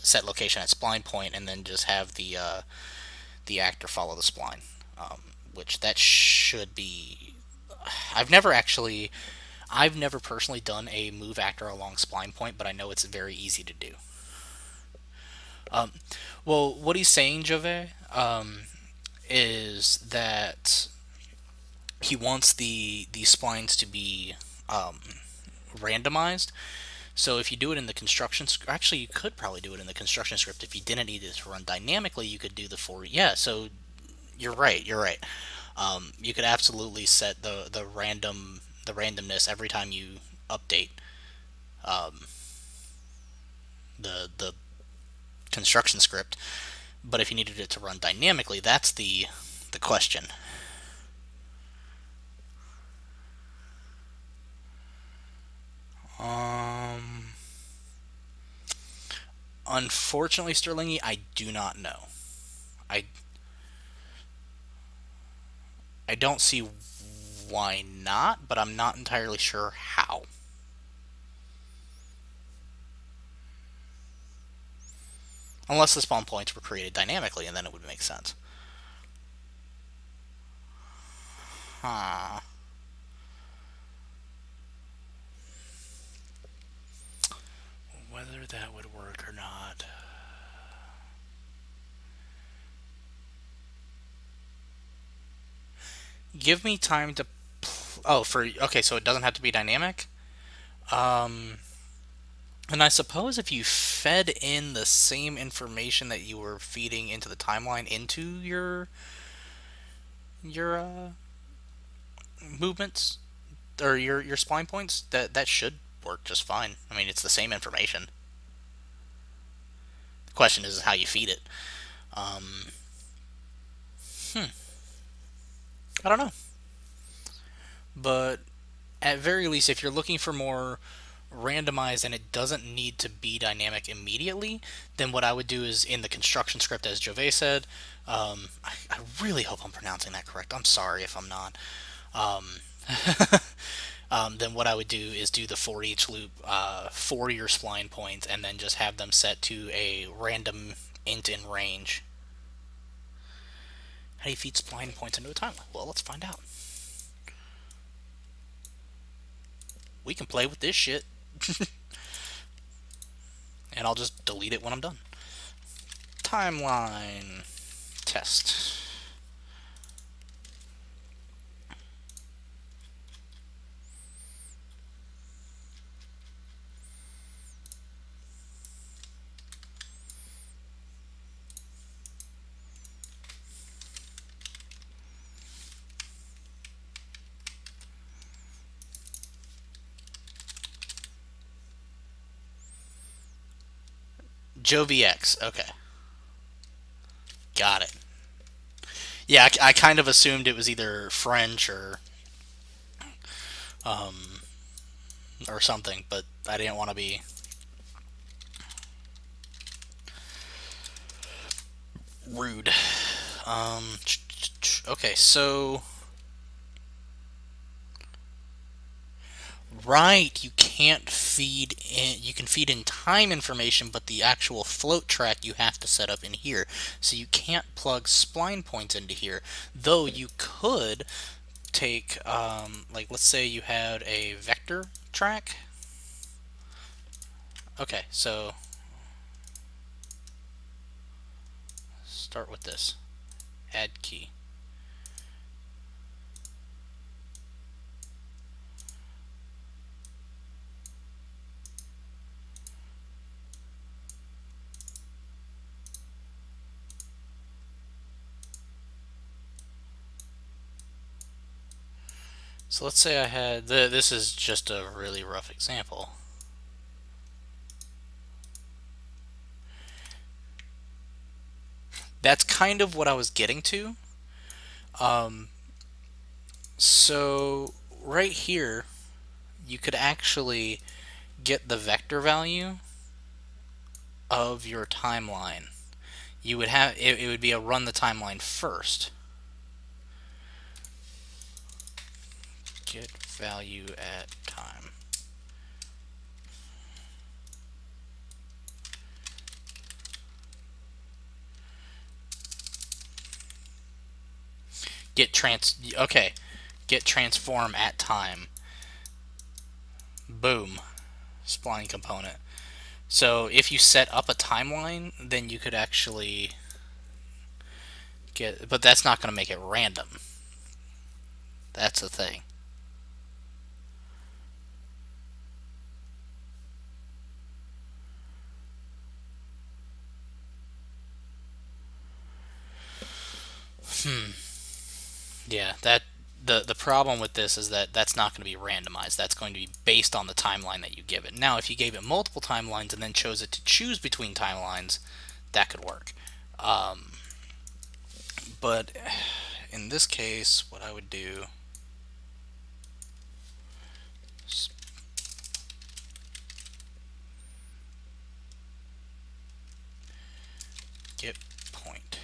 set location at spline point, and then just have the actor follow the spline, which that should be. I've never actually, I've never personally done a move actor along spline point, but I know it's very easy to do. Um, well, what he's saying, Jove, is that he wants the splines to be um, randomized. So if you do it in the construction, actually you could probably do it in the construction script. If you didn't need it to run dynamically, you could do the for. Yeah, so you're right. You're right. You could absolutely set the randomness every time you update um, the construction script. But if you needed it to run dynamically, that's the question. Um, Unfortunately, Sterlingy, I do not know. I I don't see why not, but I'm not entirely sure how. Unless the spawn points were created dynamically, and then it would make sense. Huh. Whether that would work or not. Give me time to. Oh, for. Okay, so it doesn't have to be dynamic? Um. And I suppose if you fed in the same information that you were feeding into the timeline into your movements or your spline points, that should work just fine. I mean, it's the same information. The question is how you feed it. Um, hmm, I don't know, but at very least, if you're looking for more randomized and it doesn't need to be dynamic immediately, then what I would do is in the construction script, as Jove said. I really hope I'm pronouncing that correct. I'm sorry if I'm not. Um, then what I would do is do the for each loop for your spline points, and then just have them set to a random int in range. How do you feed spline points into a timeline? Well, let's find out. We can play with this shit, and I'll just delete it when I'm done. Timeline test. JoviX. Okay, got it. Yeah, I kind of assumed it was either French um, or something, but I didn't want to be rude. Okay, so right, you can't feed in. You can feed in time information, but the actual float track you have to set up in here. So you can't plug spline points into here. Though you could take, like, let's say you had a vector track. Okay, so start with this. Add key. So let's say I had this is just a really rough example. That's kind of what I was getting to. Um, so right here, you could actually get the vector value of your timeline. You would have it would be a run the timeline first. Get value at time. Okay, get transform at time. Boom, spline component. So if you set up a timeline, then you could actually get, but that's not going to make it random. That's the thing. Yeah, that the problem with this is that that's not going to be randomized. That's going to be based on the timeline that you give it. Now, if you gave it multiple timelines and then chose it to choose between timelines, that could work. Um, but in this case, what I would do is get point.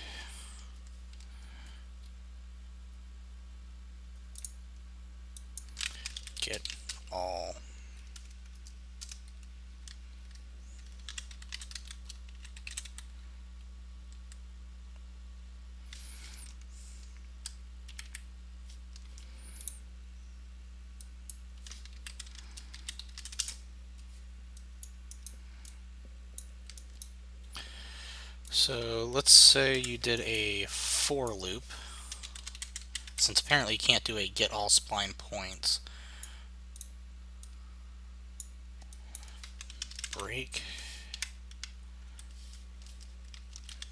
Get all. So let's say you did a for loop. Since apparently you can't do a get all spline points. Break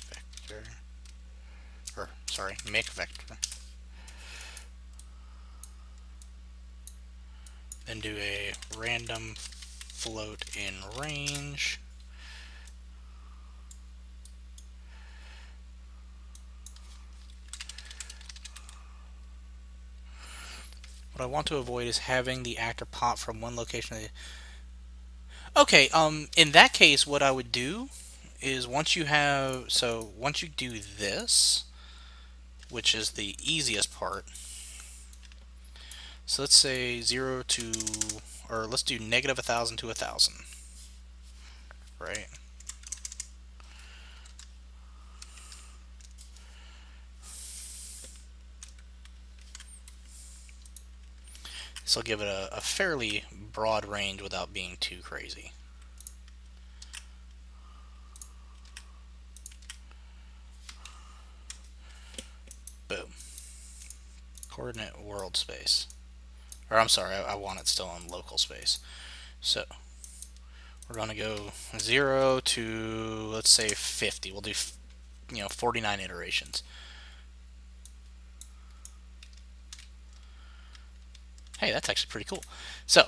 vector, or sorry, make vector. Then do a random float in range. What I want to avoid is having the actor pop from one location to the... Okay, in that case, what I would do is once you do this, which is the easiest part, so let's say 0 to, or let's do negative 1,000 to 1,000, right? This will give it a fairly broad range without being too crazy. Boom. Coordinate world space. Or I'm sorry, I want it still in local space. So we're going to go 0 to, let's say, 50. We'll do 49 iterations. Hey, that's actually pretty cool. So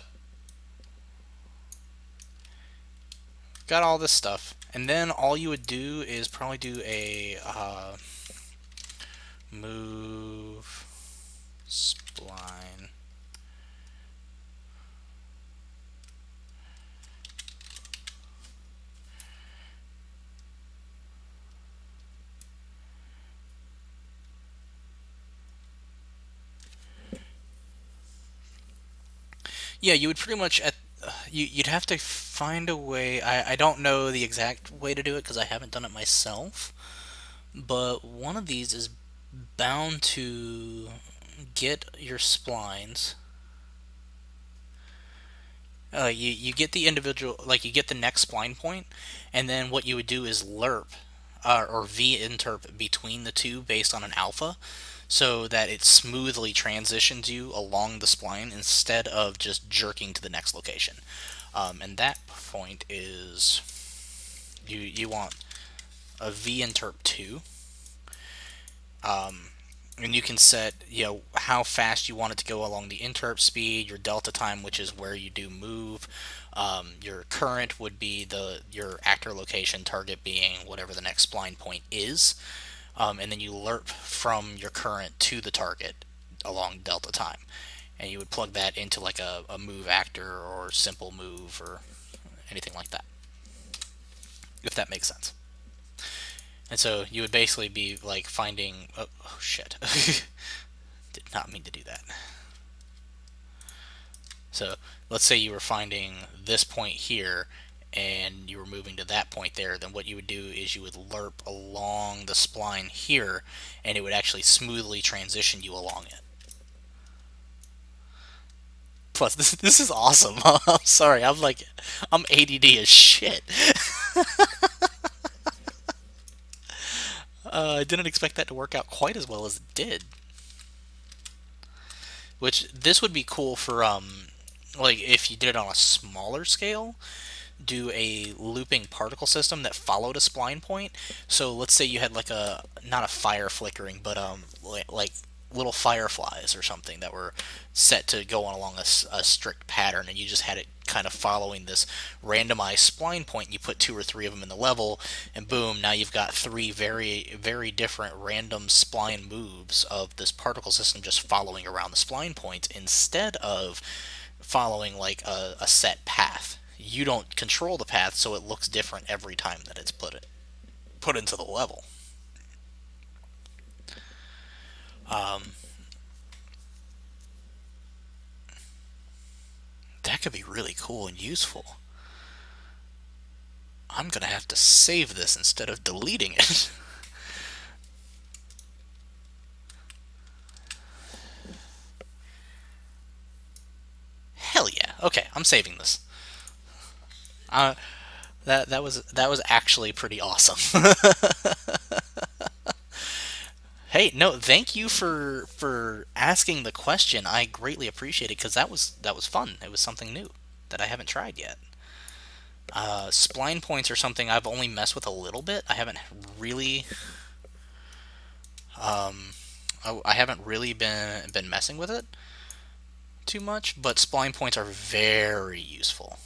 got all this stuff, and then all you would do is probably do a move spline. Yeah, you would pretty much you'd have to find a way. I don't know the exact way to do it because I haven't done it myself, but one of these is bound to get your splines. You get the individual, like you get the next spline point, and then what you would do is lerp or v-interp between the two based on an alpha, so that it smoothly transitions you along the spline instead of just jerking to the next location. And that point is you want a v-interp 2. And you can set how fast you want it to go along the interp speed, your delta time, which is where you do move. Your current would be your actor location, target being whatever the next spline point is, and then you lerp from your current to the target along delta time, and you would plug that into like a move actor or simple move or anything like that, if that makes sense. And so you would basically be like finding, oh shit, did not mean to do that. So let's say you were finding this point here, and you were moving to that point there, then what you would do is you would lerp along the spline here, and it would actually smoothly transition you along it. Plus, this is awesome. I'm sorry, I'm ADD as shit. I didn't expect that to work out quite as well as it did. Which this would be cool for like if you did it on a smaller scale, do a looping particle system that followed a spline point. So let's say you had like a not a fire flickering, but like little fireflies or something that were set to go on along a strict pattern, and you just had it kind of following this randomized spline point. And you put two or three of them in the level, and boom, now you've got three very different random spline moves of this particle system just following around the spline points instead of following like a set path. You don't control the path, so it looks different every time that it's put into the level. Um, that could be really cool and useful. I'm gonna have to save this instead of deleting it. Hell yeah! Okay, I'm saving this. Uh, that was actually pretty awesome. Hey, no, thank you for asking the question. I greatly appreciate it because that was fun. It was something new that I haven't tried yet. Spline points are something I've only messed with a little bit. I haven't really um, I haven't really been messing with it too much, but spline points are very useful.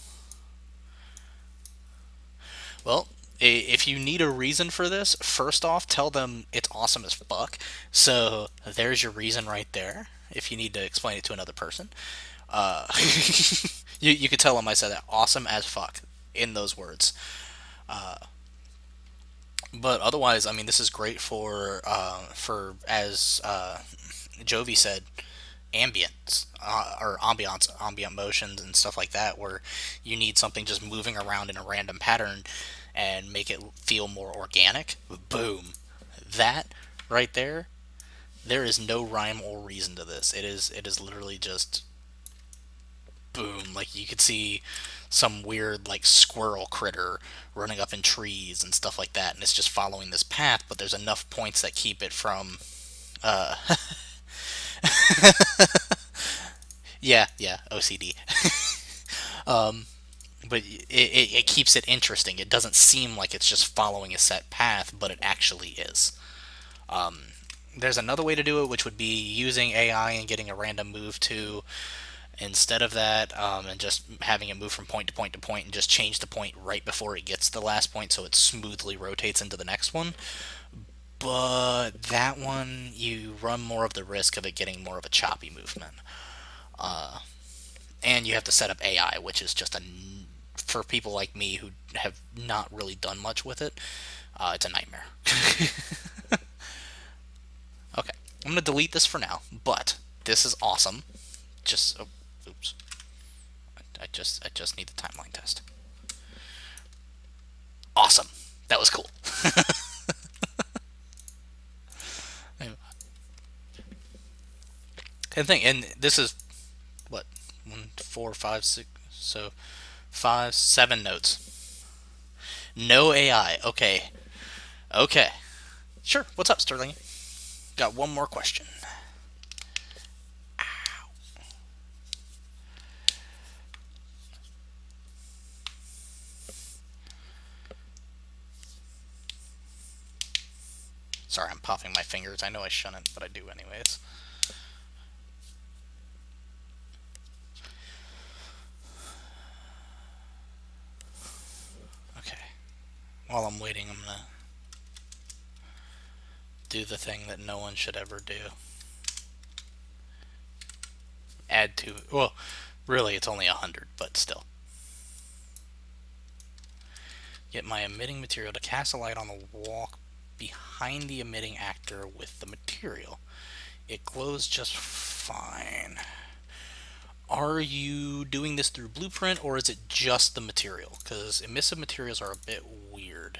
Well, if you need a reason for this, first off, tell them it's awesome as fuck. So there's your reason right there. If you need to explain it to another person, uh, you could tell them I said that awesome as fuck in those words. But otherwise, I mean, this is great for as Jovi said, ambience or ambient motions and stuff like that, where you need something just moving around in a random pattern and make it feel more organic. Boom, that right there. There is no rhyme or reason to this. It is literally just boom. Like you could see some weird like squirrel critter running up in trees and stuff like that, and it's just following this path. But there's enough points that keep it from. Uh, yeah, OCD. But it keeps it interesting. It doesn't seem like it's just following a set path, but it actually is. There's another way to do it, which would be using AI and getting a random move to instead of that, and just having it move from point to point to point and just change the point right before it gets to the last point so it smoothly rotates into the next one. But that one, you run more of the risk of it getting more of a choppy movement. And you have to set up AI, which is just for people like me who have not really done much with it, it's a nightmare. Okay, I'm gonna delete this for now, but this is awesome. Just oh, oops, I just need the timeline test. Awesome, that was cool. And thing, and this is what 1, 4, 5, 6, so 5, 7 notes. No AI. Okay, okay, sure. What's up, Sterling? Got one more question. Sorry, I'm popping my fingers. I know I shouldn't, but I do anyways. Okay. While I'm waiting, I'm gonna do the thing that no one should ever do. Add to. Well, really, it's only 100, but still. Get my emitting material to cast a light on the wall behind the emitting actor with the material. It glows just fine. Are you doing this through Blueprint or is it just the material? Because emissive materials are a bit weird.